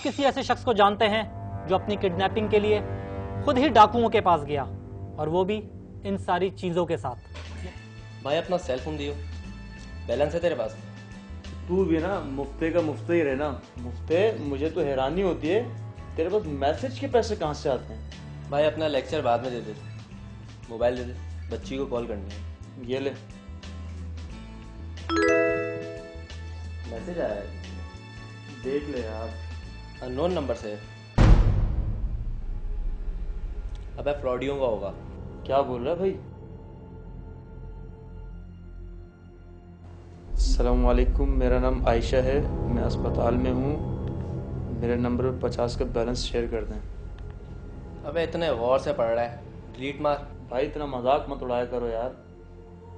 किसी ऐसे शख्स को जानते हैं जो अपनी किडनैपिंग के लिए खुद ही डाकुओं के पास गया, और वो भी इन सारी चीजों के साथ। भाई अपना सेल फोन दियो, बैलेंस है तेरे पास? तू भी ना मुफ्ते का मुफ्ते ही रहना। मुफ्ते, मुझे तो हैरानी होती है तेरे पास मैसेज के पैसे कहाँ से आते हैं। भाई अपना लेक्चर बाद में दे दे, मोबाइल दे दे, बच्ची को कॉल करनी है। ये ले, मैसेज आया है, देख ले यार। अननोन नंबर से। अबे फ्रॉडियों का होगा। क्या बोल रहा है भाई? अस्सलाम वालेकुम, मेरा नाम आयशा है, मैं अस्पताल में हूँ, मेरे नंबर पर 50 का बैलेंस शेयर कर दें। अबे इतने गौर से पढ़ रहा है, डिलीट मार। भाई इतना मजाक मत उड़ाया करो यार,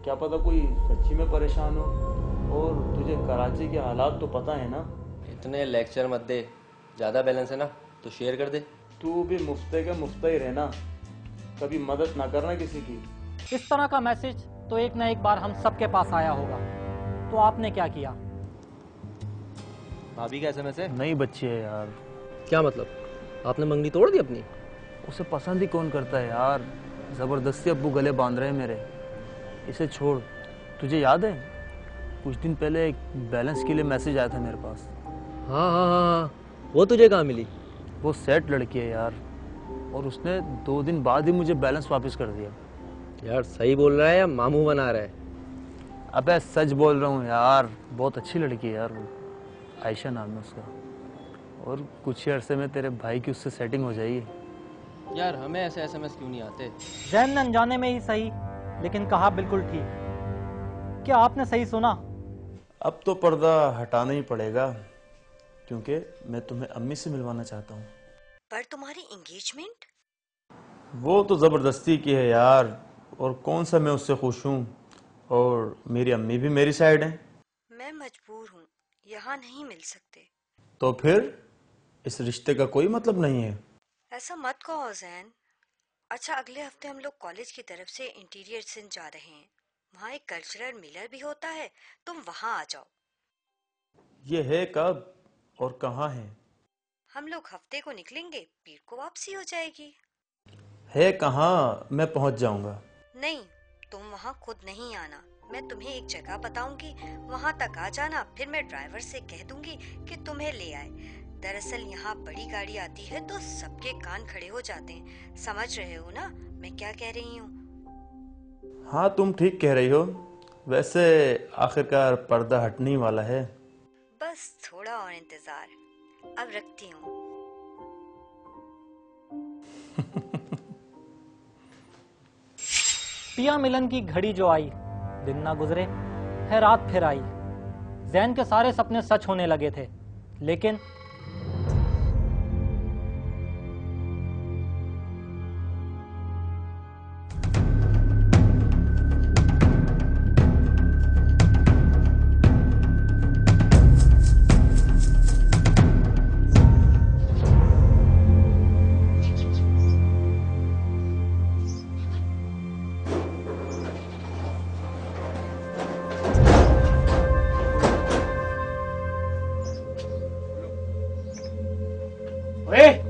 क्या पता कोई सच्ची में परेशान हो, और तुझे कराची के हालात तो पता है ना। इतने लेक्चर मत दे, ज़्यादा बैलेंस है ना तो शेयर कर दे। तू भी मुफ्ते का मुफ्ता ही रहना, कभी मदद ना करना किसी की। इस तरह का मैसेज तो एक ना एक बार हम सबके पास आया होगा, तो आपने क्या किया? भाभी का एसएमएस है? नई बच्ची है यार। क्या मतलब, आपने मंगनी तोड़ दी अपनी? उसे पसंद ही कौन करता है यार, जबरदस्ती अब्बू गले बांध रहे हैं मेरे। इसे छोड़। तुझे याद है कुछ दिन पहले एक बैलेंस के लिए मैसेज आया था मेरे पास? हाँ हाँ हाँ हाँ, वो तुझे कहाँ मिली? वो सेट लड़की है यार, और उसने 2 दिन बाद ही मुझे बैलेंस वापस कर दिया। यार सही बोल रहा है या मामू बना रहा है? अबे सच बोल रहा हूँ यार, बहुत अच्छी लड़की है यार वो, आयशा नाम है उसका, और कुछ ही अरसे में तेरे भाई की उससे सेटिंग हो जाएगी। यार हमें ऐसे एसएमएस क्यों नहीं आते? जैन ने अनजाने में ही सही, लेकिन कहा बिल्कुल ठीक। क्या आपने सही सुना? अब तो पर्दा हटाना ही पड़ेगा, क्योंकि मैं तुम्हें अम्मी से मिलवाना चाहता हूँ। पर तुम्हारी एंगेजमेंट? वो तो जबरदस्ती की है यार, और कौन सा मैं उससे खुश हूँ, और मेरी अम्मी भी मेरी साइड है। मैं मजबूर हूँ, यहाँ नहीं मिल सकते। तो फिर इस रिश्ते का कोई मतलब नहीं है। ऐसा मत कहो जैन। अच्छा, अगले हफ्ते हम लोग कॉलेज की तरफ से इंटीरियर सिंध जा रहे हैं, वहाँ एक कल्चरल मिलर भी होता है, तुम वहाँ आ जाओ। ये है कब और कहाँ है? हम लोग हफ्ते को निकलेंगे, पीर को वापसी हो जाएगी। है कहाँ? मैं पहुँच जाऊंगा। नहीं, तुम वहाँ खुद नहीं आना, मैं तुम्हें एक जगह बताऊंगी, वहाँ तक आ जाना, फिर मैं ड्राइवर से कह दूंगी कि तुम्हें ले आए। दरअसल यहाँ बड़ी गाड़ी आती है तो सबके कान खड़े हो जाते हैं, समझ रहे हो ना मैं क्या कह रही हूँ? हाँ तुम ठीक कह रही हो, वैसे आखिरकार पर्दा हटने ही वाला है। बस थोड़ा और इंतजार, अब रखती हूँ। पिया मिलन की घड़ी जो आई, दिन ना गुजरे है रात फिर आई। जैन के सारे सपने सच होने लगे थे, लेकिन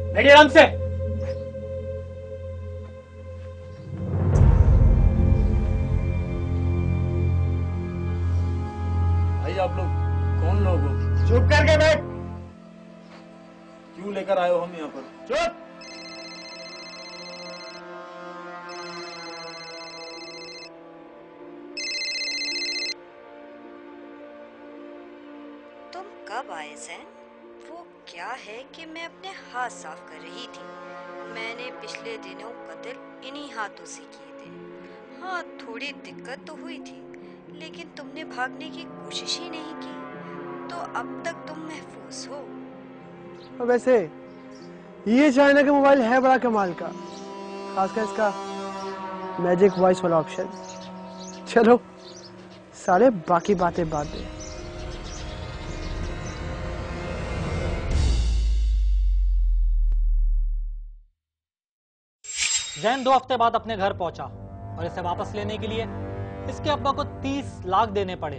बैठिए आराम से। भाई आप लोग कौन लोग हो? चुप करके बैठ। क्यों लेकर आए हो हम यहाँ पर? चुप। तुम कब आए जैन? वो क्या है कि मैं अपने हाथ साफ कर रही थी, मैंने पिछले दिनों कत्ल इन्हीं हाथों से किए थे। हाँ थोड़ी दिक्कत तो हुई थी, लेकिन तुमने भागने की कोशिश ही नहीं की, तो अब तक तुम महफूज हो। और वैसे ये चाइना का मोबाइल है बड़ा कमाल का, खासकर इसका मैजिक वॉइस वाला ऑप्शन। चलो सारे बाकी बातें बाद में। जैन 2 हफ्ते बाद अपने घर पहुंचा, और इसे वापस लेने के लिए इसके अब्बा को 30 लाख देने पड़े।